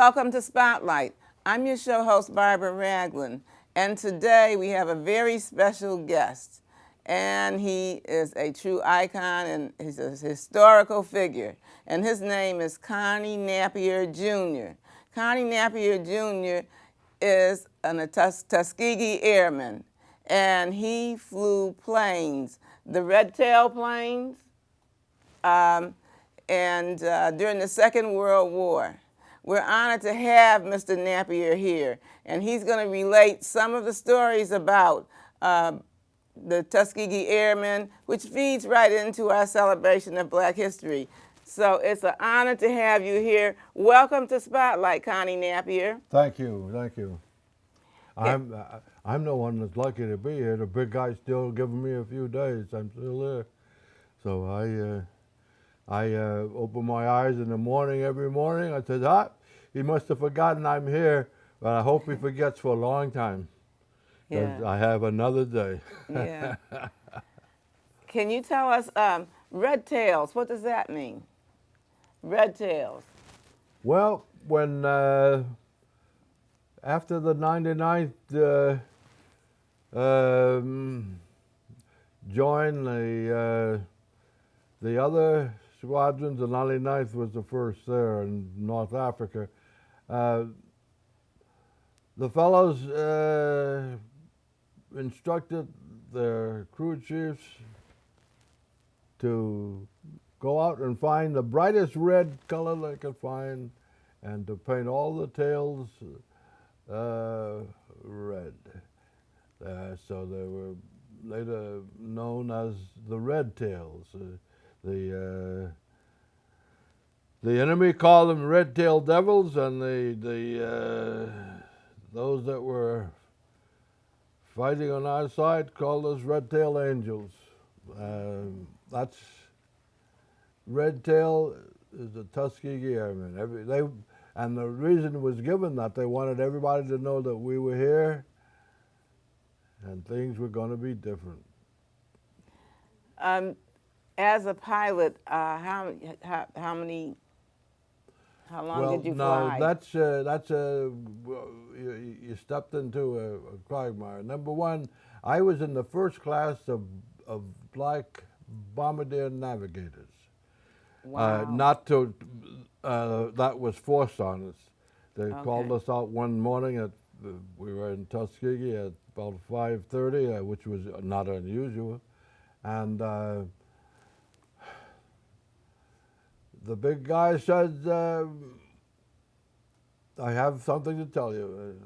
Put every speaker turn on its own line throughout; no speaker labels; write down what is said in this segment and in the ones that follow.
Welcome to Spotlight. I'm your show host, Barbara Ragland, and today we have a very special guest. And he is a true icon and he's a historical figure. And his name is Connie Nappier Jr. Connie Nappier Jr. is a Tuskegee Airman, and he flew planes, the Red Tail planes, during the Second World War. We're honored to have Mr. Nappier here, and he's going to relate some of the stories about the Tuskegee Airmen, which feeds right into our celebration of Black history. So it's an honor to have you here. Welcome to Spotlight, Connie Nappier.
Thank you, thank you. I'm the one that's lucky to be here. The big guy's still giving me a few days. I'm still there. So I open my eyes in the morning every morning. I said, he must have forgotten I'm here, but I hope he forgets for a long time.
Yeah.
I have another day.
Yeah. Can you tell us, red tails, what does that mean? Red tails.
Well, when after the 99th joined the other squadrons, the 99th was the first there in North Africa. The fellows instructed their crew chiefs to go out and find the brightest red color they could find and to paint all the tails red. So they were later known as the Red Tails. The enemy called them red-tailed devils, and those that were fighting on our side called us red-tailed angels. That's Red Tail is the Tuskegee Airmen. And the reason was given that they wanted everybody to know that we were here and things were going to be different.
As a pilot, how long did you fly?
You stepped into a quagmire. Number one, I was in the first class of Black bombardier navigators.
Wow.
That was forced on us. They called us out one morning we were in Tuskegee at about 5:30, which was not unusual, and the big guy said, I have something to tell you.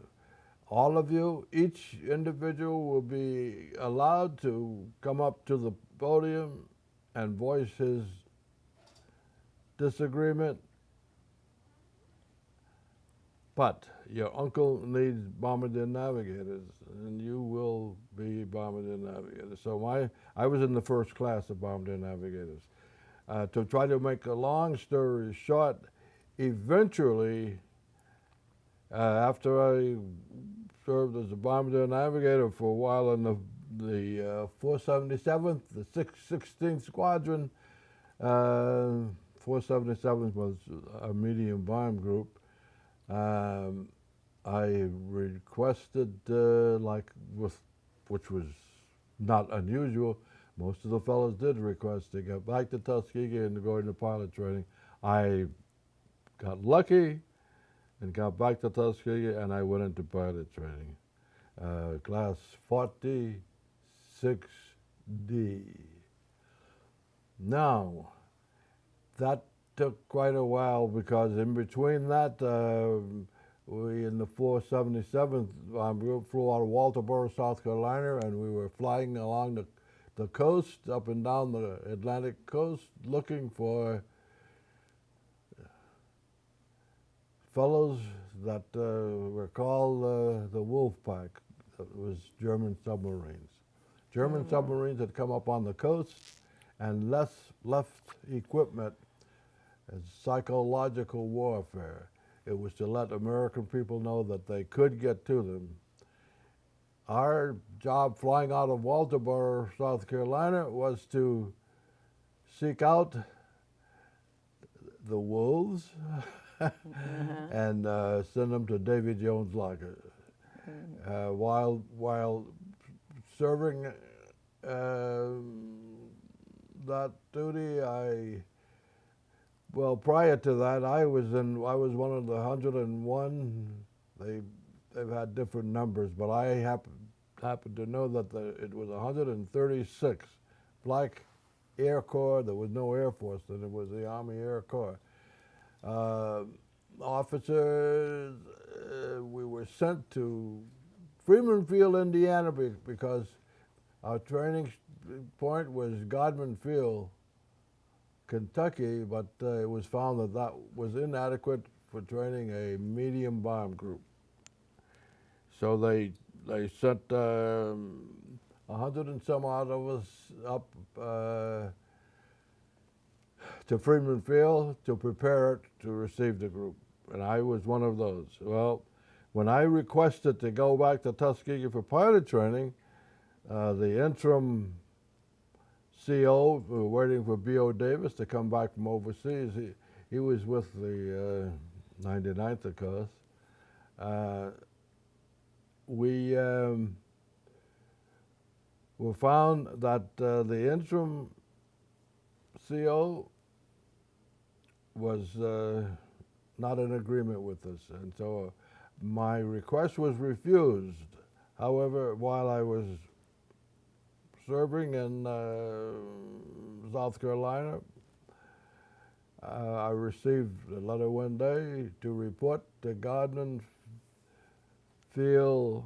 All of you, each individual will be allowed to come up to the podium and voice his disagreement, but your uncle needs bombardier navigators, and you will be bombardier navigators. So I was in the first class of bombardier navigators. To try to make a long story short, eventually, after I served as a bombardier navigator for a while in the 477th, the 16th Squadron, 477th was a medium bomb group. I requested, which was not unusual, most of the fellows did request to get back to Tuskegee and to go into pilot training. I got lucky and got back to Tuskegee, and I went into pilot training, class 46D. Now, that took quite a while because in between that, we in the 477th group flew out of Walterboro, South Carolina, and we were flying along the coast, up and down the Atlantic coast, looking for fellows that were called the Wolf Pack. It was German submarines. German submarines had come up on the coast and left equipment as psychological warfare. It was to let American people know that they could get to them. Our job flying out of Walterboro, South Carolina, was to seek out the wolves and send them to Davy Jones Locker. While serving that duty, prior to that, I was one of the 101. They've had different numbers, but I happened to know that it was 136 Black Air Corps. There was no Air Force then; it was the Army Air Corps. Officers, we were sent to Freeman Field, Indiana, because our training point was Godman Field, Kentucky, but it was found that was inadequate for training a medium bomb group. So they sent 100 and some odd of us up to Freeman Field to prepare it to receive the group, and I was one of those. Well, when I requested to go back to Tuskegee for pilot training, the interim CO, we were waiting for B.O. Davis to come back from overseas. He was with the 99th, of course. We found that the interim CO was not in agreement with us, and so my request was refused. However, while I was serving in South Carolina, I received a letter one day to report to Godman Field,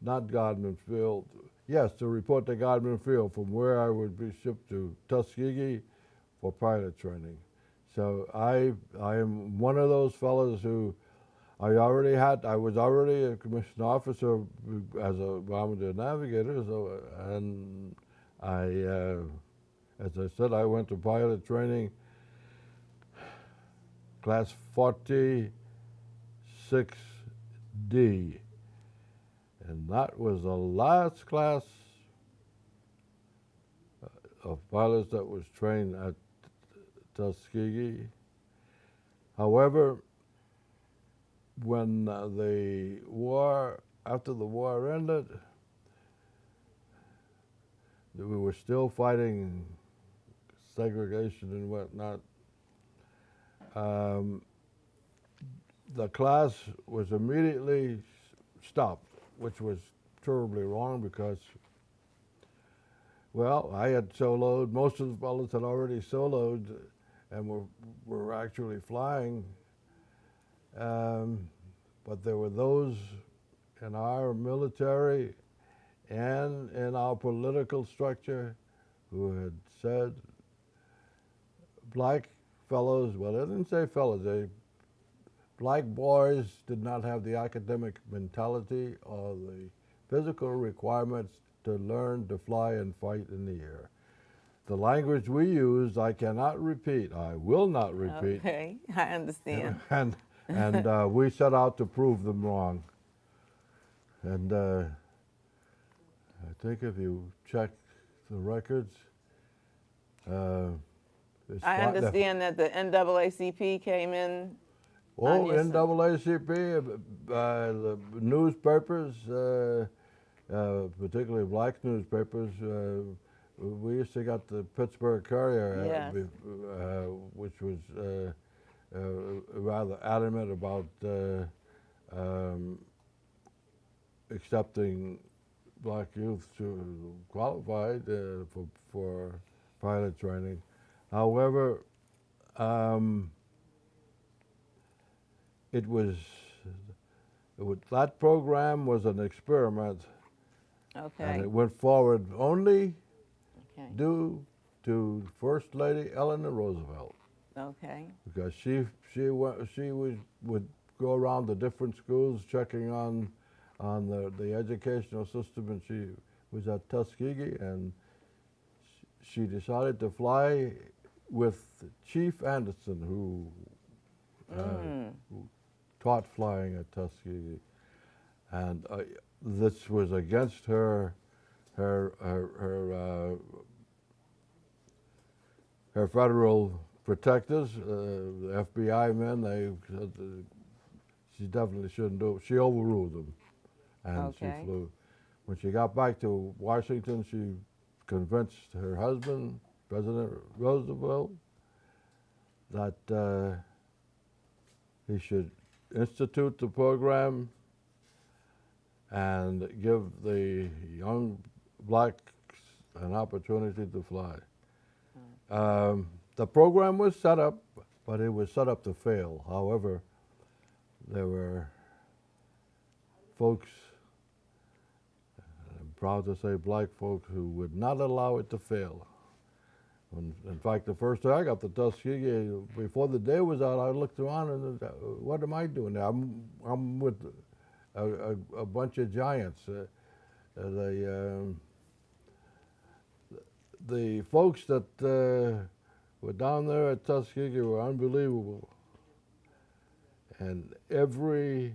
not Godman Field, yes, to report to Godman Field, from where I would be shipped to Tuskegee for pilot training. So I am one of those fellows who I was already a commissioned officer as a bombardier navigator, so, and as I said, I went to pilot training, class 46D, and that was the last class of pilots that was trained at Tuskegee. However, when after the war ended, we were still fighting segregation and whatnot. The class was immediately stopped, which was terribly wrong because, well, I had soloed, most of the fellows had already soloed and were actually flying. But there were those in our military and in our political structure who had said black fellows, well, they didn't say fellows, black boys did not have the academic mentality or the physical requirements to learn to fly and fight in the air. The language we used, I cannot repeat. I will not repeat.
Okay, I understand.
And we set out to prove them wrong. And I think if you check the records,
I understand that the NAACP came in.
NAACP, the newspapers, particularly black newspapers, we used to get the Pittsburgh Courier,
Yes.
Which was rather adamant about accepting black youth to qualify for pilot training. However, that program was an experiment,
Okay.
and it went forward only
Okay.
due to First Lady Eleanor Roosevelt,
Okay.
because she would go around the different schools checking on the educational system, and she was at Tuskegee, and she decided to fly with Chief Anderson, who taught flying at Tuskegee, and this was against her federal protect us. The FBI men, they said she definitely shouldn't do it. She overruled them, and
Okay.
she flew. When she got back to Washington, she convinced her husband, President Roosevelt, that he should institute the program and give the young blacks an opportunity to fly. The program was set up, but it was set up to fail. However, there were folks, I'm proud to say black folks, who would not allow it to fail. In fact, the first day I got to Tuskegee, before the day was out, I looked around and said, what am I doing there? I'm with a bunch of giants. The folks that were down there at Tuskegee were unbelievable. And every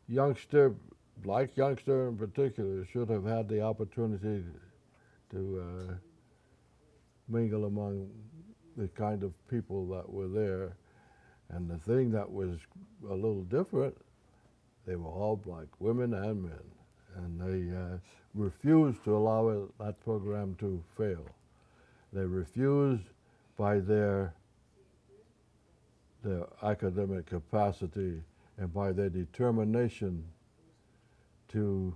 youngster, black youngster in particular, should have had the opportunity to mingle among the kind of people that were there. And the thing that was a little different, they were all black, women and men. And they refused to allow that program to fail. They refused by their academic capacity and by their determination to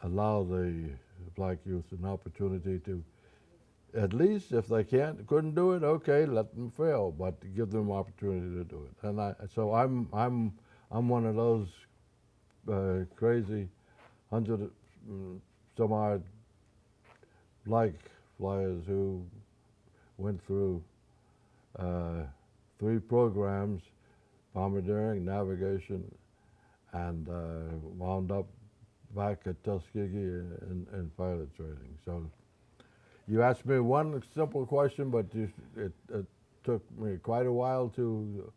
allow the black youth an opportunity to, at least if they couldn't do it, okay, let them fail, but give them opportunity to do it. And so I'm one of those crazy 100 some odd black flyers who went through 3 programs: bombardiering, navigation, and wound up back at Tuskegee in pilot training. So you asked me one simple question, but it took me quite a while to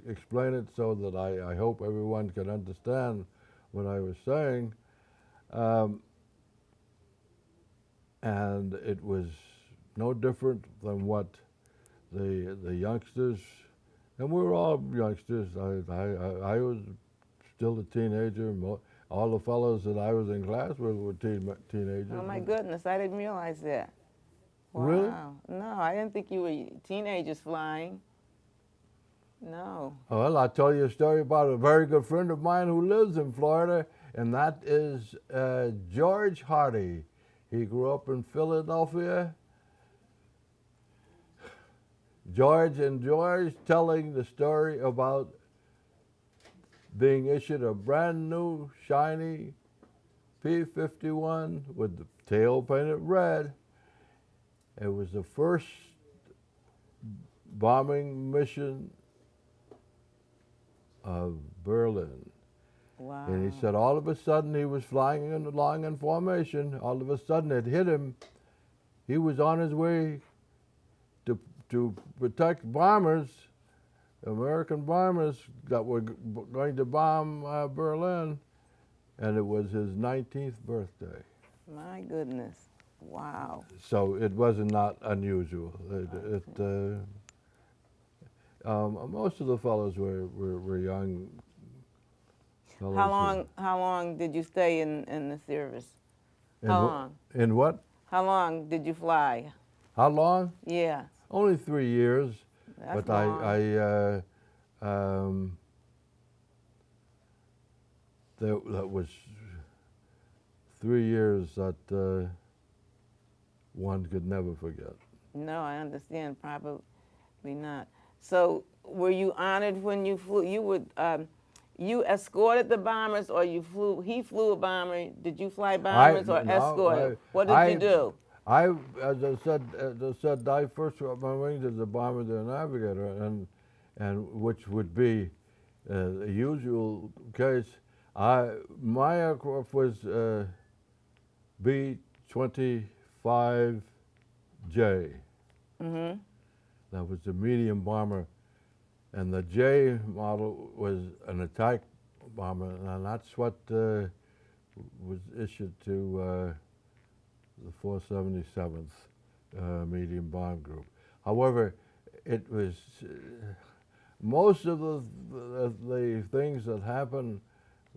explain it so that I hope everyone can understand what I was saying. And it was no different than what the youngsters, and we were all youngsters. I was still a teenager. All the fellows that I was in class were teenagers.
Oh my goodness, I didn't realize that. Wow.
Really?
No, I didn't think you were teenagers flying. No.
Well, I'll tell you a story about a very good friend of mine who lives in Florida, and that is George Hardy. He grew up in Philadelphia. George enjoys telling the story about being issued a brand new, shiny P-51 with the tail painted red. It was the first bombing mission of Berlin.
Wow.
And he said all of a sudden he was flying along in formation. All of a sudden it hit him. He was on his way to protect bombers, American bombers that were going to bomb Berlin, and it was his 19th birthday.
My goodness. Wow.
So it was not unusual. Most of the fellows were young fellows.
How long did you stay in the service? Long?
In what?
How long did you fly?
How long?
Yeah.
Only 3 years.
That's
But
long.
that was 3 years that one could never forget.
No, I understand. Probably not. So, were you honored when you flew? You escorted the bombers, or you flew? He flew a bomber. Did you fly bombers or escort? What did you do?
As I said, I first my wings as a bomber, the navigator, and which would be the usual case. My aircraft was B-25J.
Mm-hmm.
That was the medium bomber, and the J model was an attack bomber, and that's what was issued to the 477th Medium Bomb Group. However, it was most of the things that happened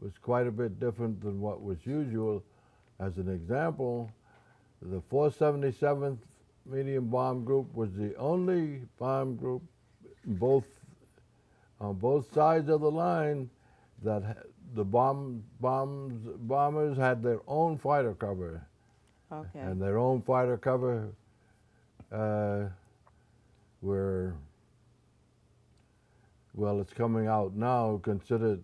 was quite a bit different than what was usual. As an example, the 477th Medium Bomb Group was the only bomb group both on both sides of the line that the bombers had their own fighter cover,
Okay.
and their own fighter cover were, well, it's coming out now, considered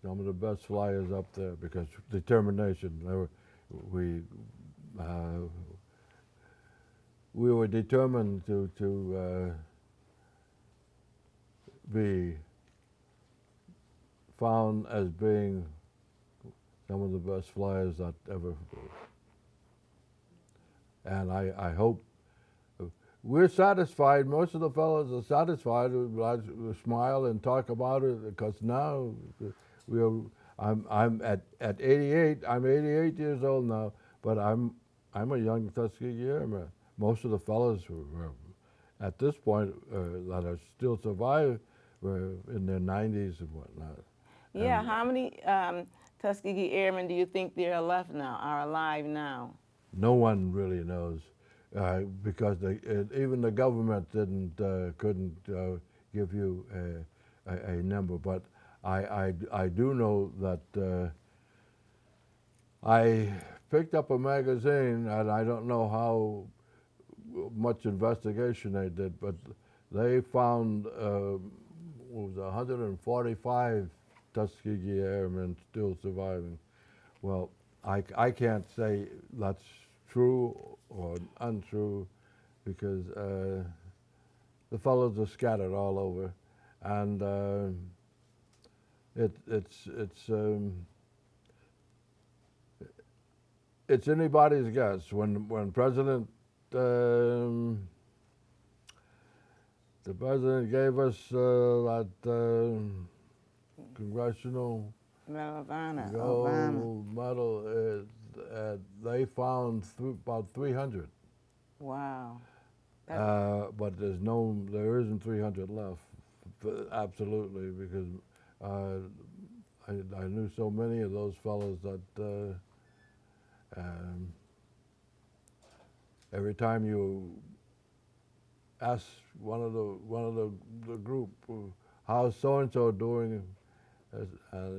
some of the best flyers up there because determination. We were determined to be found as being some of the best flyers that ever flew. And I hope we're satisfied. Most of the fellows are satisfied. We smile and talk about it because now I'm at 88. I'm 88 years old now, but I'm a young Tuskegee Airman. Most of the fellows who were at this point that are still survived were in their 90s and whatnot.
Yeah, how many Tuskegee Airmen do you think there are left now, are alive now?
No one really knows because even the government couldn't give you a number. But I do know that I picked up a magazine, and I don't know how much investigation they did, but they found what was 145 Tuskegee Airmen still surviving. Well, I can't say that's true or untrue because the fellows are scattered all over, and it's anybody's guess. When the president gave us that congressional
Medal of Honor, Obama.
gold medal, they found about 300.
Wow.
But there isn't 300 left, absolutely, because I knew so many of those fellows that every time you ask one of the group, how's so and so doing,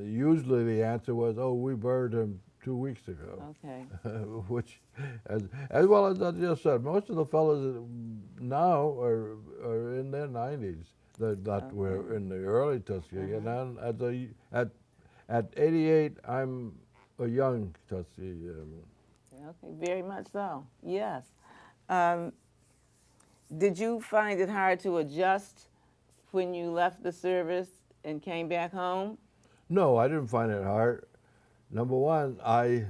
usually the answer was, "Oh, we buried him 2 weeks ago."
Okay.
Which, as well as I just said, most of the fellows now are in their 90s that were in the early Tuskegee. And then at 88, I'm a young Tuskegee.
Okay, very much so. Yes. Did you find it hard to adjust when you left the service and came back home?
No, I didn't find it hard. Number one, I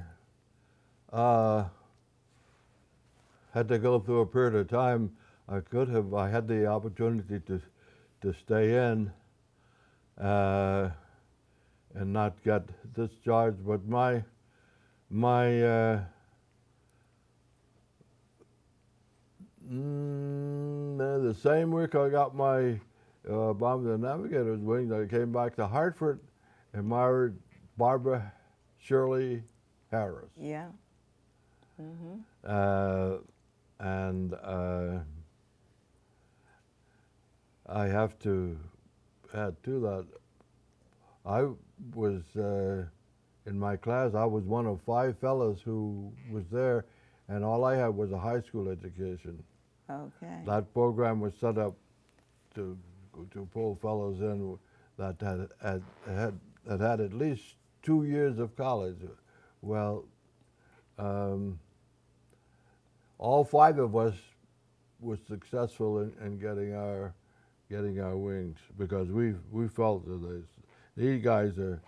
had to go through a period of time. I had the opportunity to stay in and not get discharged, but the same week I got my Bomber and Navigator's wings, I came back to Hartford and married Barbara Shirley Harris.
Yeah. Mm-hmm.
And I have to add to that, I was in my class, I was one of 5 fellows who was there, and all I had was a high school education.
Okay.
That program was set up to pull fellows in that had at least 2 years of college. Well, all 5 of us were successful in getting our wings because we felt that these guys are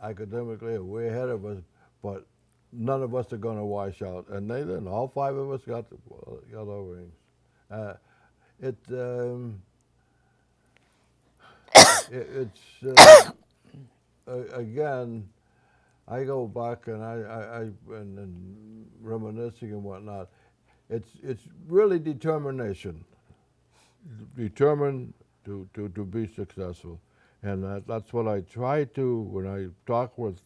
academically way ahead of us, but none of us are going to wash out, and they didn't. All 5 of us got our wings. It's again, I go back and and reminiscing and whatnot. It's really determination, determined to be successful, and that's what I try to when I talk with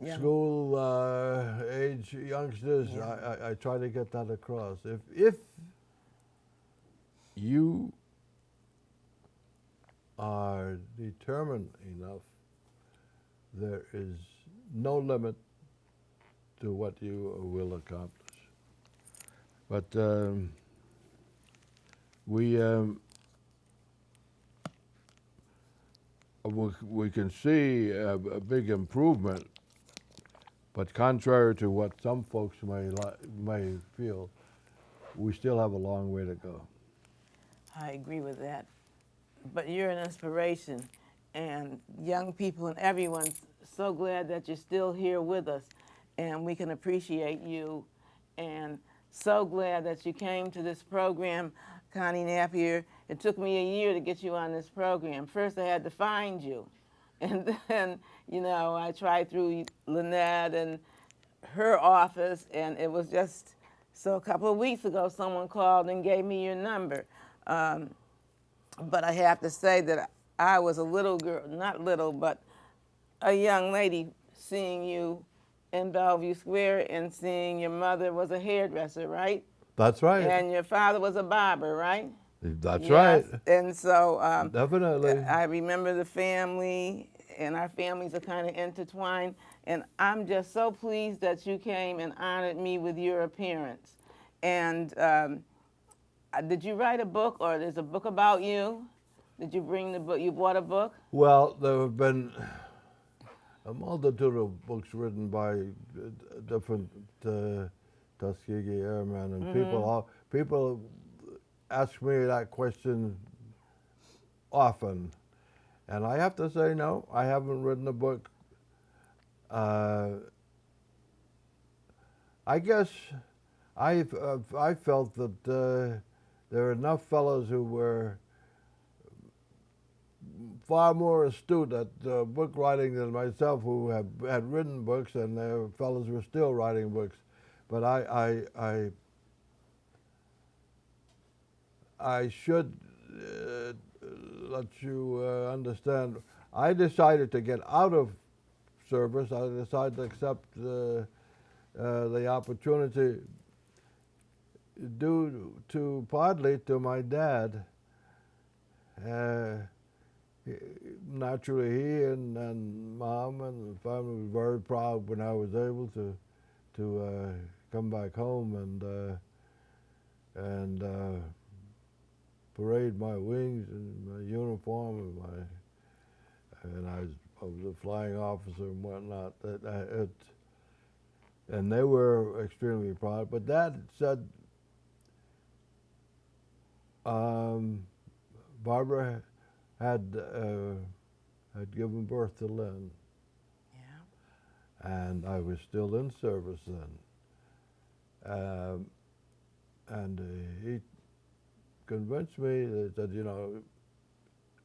Yeah.
school age youngsters.
Yeah.
I try to get that across. If you are determined enough, there is no limit to what you will accomplish. But we, we can see a big improvement, but contrary to what some folks may feel, we still have a long way to go.
I agree with that. But you're an inspiration, and young people and everyone's so glad that you're still here with us, and we can appreciate you, and so glad that you came to this program, Connie Nappier. It took me a year to get you on this program. First, I had to find you, and then, I tried through Lynette and her office, and it was just so. A couple of weeks ago, someone called and gave me your number. But I have to say that I was a little girl, not little, but a young lady seeing you in Bellevue Square and seeing your mother was a hairdresser, right?
That's right.
And your father was a barber, right?
That's
Yes.
right.
And so
Definitely.
I remember the family, and our families are kind of intertwined. And I'm just so pleased that you came and honored me with your appearance. And did you write a book, or there's a book about you? Did you bring the book? You bought a book?
Well, there have been a multitude of books written by different Tuskegee Airmen, and people ask me that question often, and I have to say no, I haven't written a book. I guess I felt that there are enough fellows who were far more astute at book writing than myself, who had written books, and there fellows were still writing books. But I should let you understand. I decided to get out of service. I decided to accept the opportunity due to partly to my dad. Naturally, he and Mom and the family were very proud when I was able to come back home and parade my wings and my uniform and I was a flying officer and whatnot. And they were extremely proud. But Dad said, Barbara had given birth to Lynn.
Yeah.
And I was still in service then. And he convinced me that,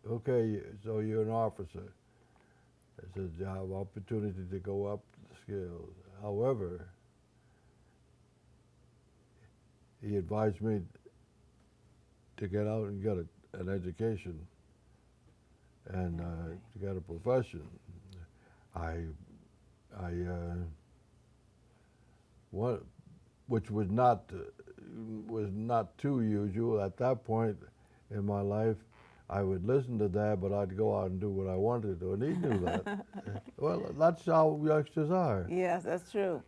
okay, so you're an officer. I said, you have opportunity to go up the scale. However, he advised me to get out and get an education and to get a profession. Which was not too usual at that point in my life. I would listen to Dad, but I'd go out and do what I wanted to do, and he knew that. Well, that's how youngsters are.
Yes, that's true.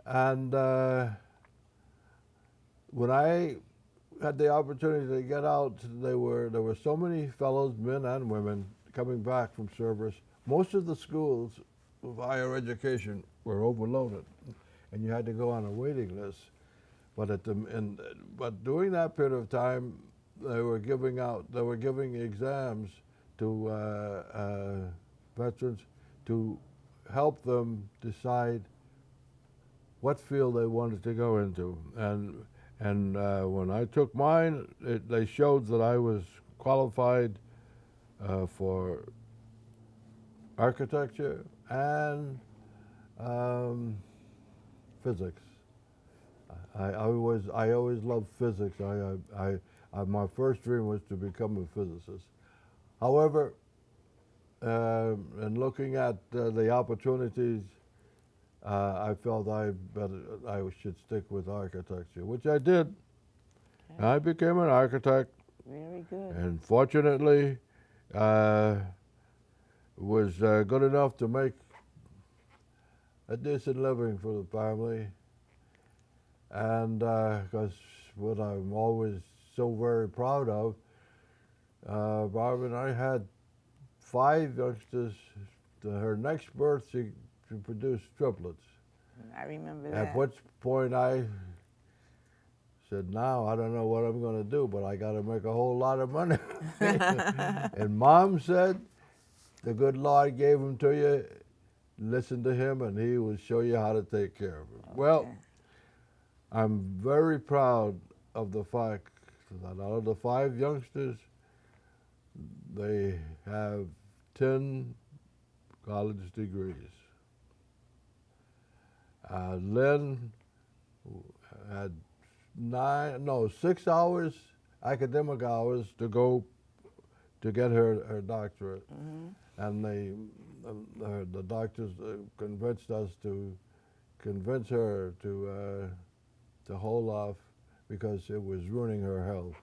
And when I had the opportunity to get out, there were so many fellows, men and women, coming back from service. Most of the schools of higher education were overloaded, and you had to go on a waiting list. But but during that period of time, they were giving exams to veterans to help them decide what field they wanted to go into. And when I took mine, they showed that I was qualified for architecture, and physics. I always loved physics. My first dream was to become a physicist. However, in looking at the opportunities, I felt I should stick with architecture, which I did.
Okay.
I became an architect,
Very good.
and fortunately, was good enough to make a decent living for the family. And because what I'm always so very proud of, Barbara and I had 5 youngsters. To her next birth, she produced triplets.
I remember
At
that.
which point I said, now I don't know what I'm going to do, but I got to make a whole lot of money. And Mom said, the good Lord gave him to you. Listen to him, and he will show you how to take care of him.
Okay.
Well, I'm very proud of the fact that out of the 5 youngsters, they have 10 college degrees. Lynn had 6 hours, academic hours, to go to get her doctorate. And the doctors convinced her to hold off because it was ruining her health.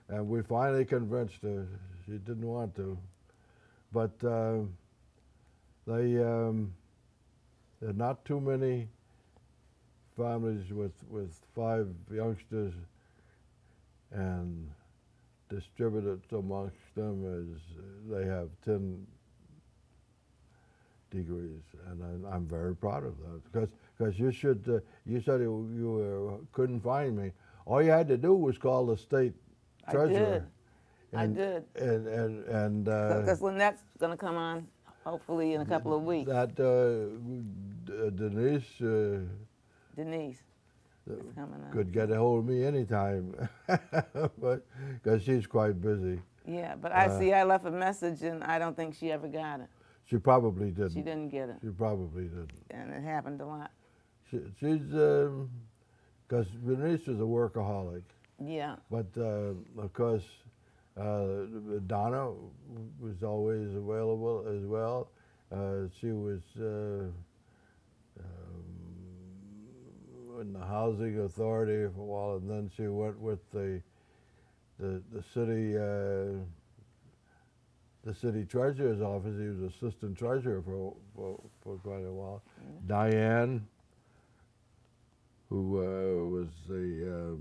And we finally convinced her. She didn't want to. But there are not too many families with 5 youngsters and distributed amongst them as they have 10 degrees, and I'm very proud of that. Because you said you couldn't find me. All you had to do was call the state treasurer.
I did.
And
Because Lynette's going to come on, hopefully in a couple of weeks.
that Denise
Denise is coming on.
could get a hold of me anytime, but because she's quite busy.
Yeah, but I see I left a message and I don't think she ever got it.
She probably didn't.
She didn't get it.
She probably didn't.
And it happened a lot.
She's because Denise is a workaholic.
Yeah.
But of course, Donna was always available as well. She was in the housing authority for a while, and then she went with the city treasurer's office. He was assistant treasurer for quite a while.
Yeah.
Diane, who was the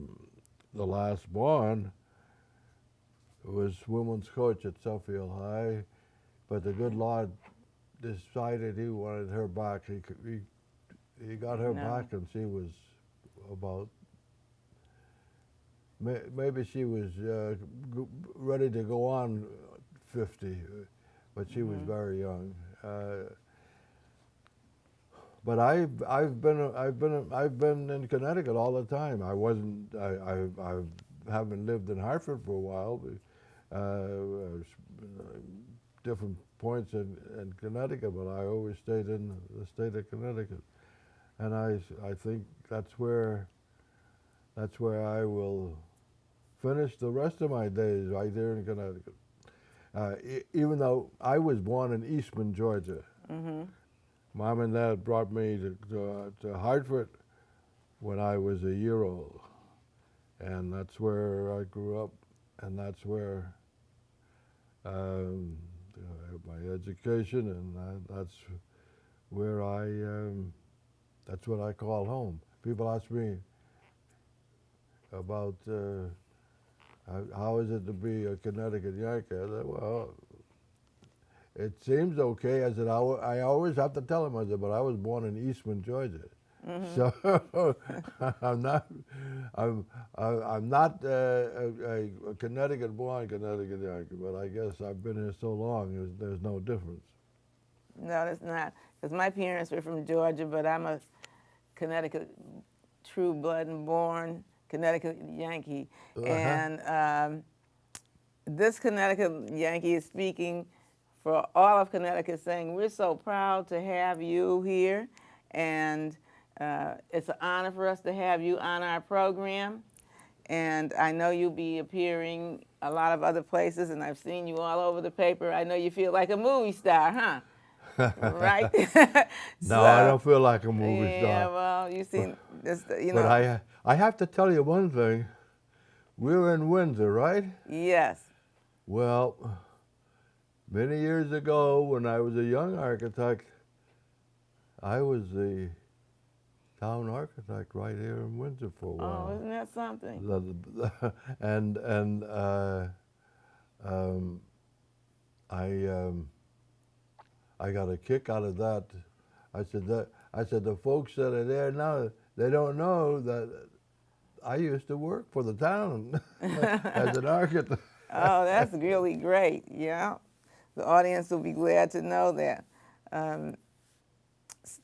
last born, was women's coach at Suffield High, but the good Lord decided he wanted her back. He got her back, and she was about, maybe she was ready to go on 50, but she was very young. But I've been in Connecticut all the time. I haven't lived in Hartford for a while. Different points in Connecticut, but I always stayed in the state of Connecticut, and I think that's where I will finish the rest of my days, right there in Connecticut. Even though I was born in Eastman, Georgia. Mom and Dad brought me to Hartford when I was a year old, and that's where I grew up, and that's where I had my education, and that's where that's what I call home. People ask me about how is it to be a Connecticut Yankee. I said, well, it seems okay. I said, I always have to tell them, I said, but I was born in Eastman, Georgia. So I'm not a Connecticut-born Connecticut Yankee, but I guess I've been here so long, there's no difference.
No, that's not. Because my parents were from Georgia, but I'm a Connecticut true blood and born Connecticut Yankee. And this Connecticut Yankee is speaking for all of Connecticut, saying we're so proud to have you here, and it's an honor for us to have you on our program. And I know you'll be appearing a lot of other places, and I've seen you all over the paper. I know you feel like a movie star, huh? Right?
No, I don't feel like a movie
yeah,
star.
well, you see, this, you
But
know.
I have to tell you one thing. We're in Windsor, right?
Yes.
Well, many years ago when I was a young architect, I was the town architect right here in Windsor for a while.
Oh, isn't that something?
And I got a kick out of that. I said the folks that are there now, they don't know that I used to work for the town as an architect.
Oh, that's really great. Yeah. The audience will be glad to know that.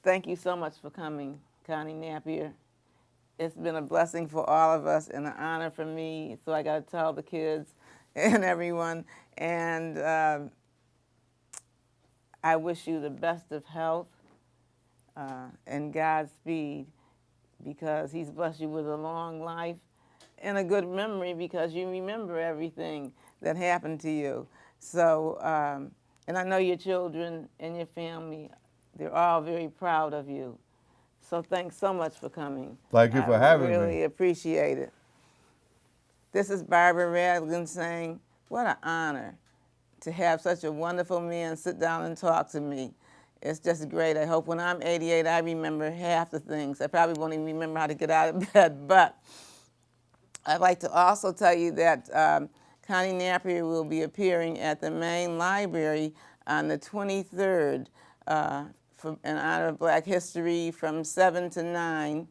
Thank you so much for coming, Connie Nappier. It's been a blessing for all of us and an honor for me. So I got to tell the kids and everyone. And I wish you the best of health and Godspeed, because He's blessed you with a long life and a good memory, because you remember everything that happened to you. So, and I know your children and your family, they're all very proud of you. So thanks so much for coming.
Thank you for having me.
I really appreciate it. This is Barbara Ragland saying, what an honor to have such a wonderful man sit down and talk to me. It's just great. I hope when I'm 88, I remember half the things. I probably won't even remember how to get out of bed, but I'd like to also tell you that Connie Nappier will be appearing at the main library on the 23rd in honor of Black History from 7 to 9.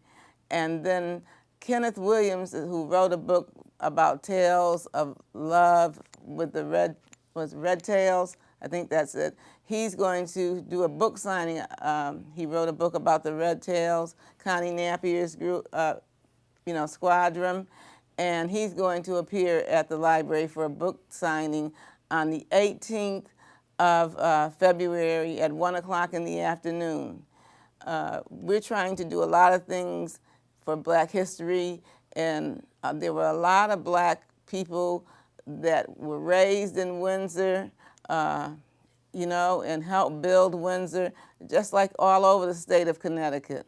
And then Kenneth Williams, who wrote a book about tales of love with the red tails, I think that's it. He's going to do a book signing. He wrote a book about the red tails, Connie Nappier's group, squadron, and he's going to appear at the library for a book signing on the 18th of February at 1 o'clock in the afternoon. We're trying to do a lot of things for Black history, and there were a lot of Black people that were raised in Windsor, and helped build Windsor, just like all over the state of Connecticut.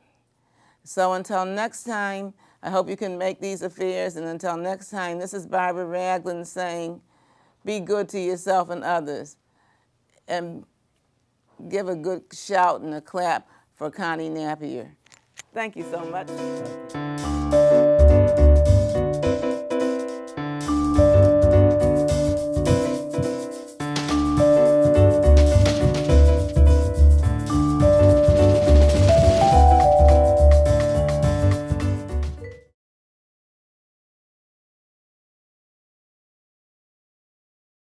So until next time, I hope you can make these affairs, and until next time, this is Barbara Ragland saying, be good to yourself and others, and give a good shout and a clap for Connie Nappier. Thank you so much.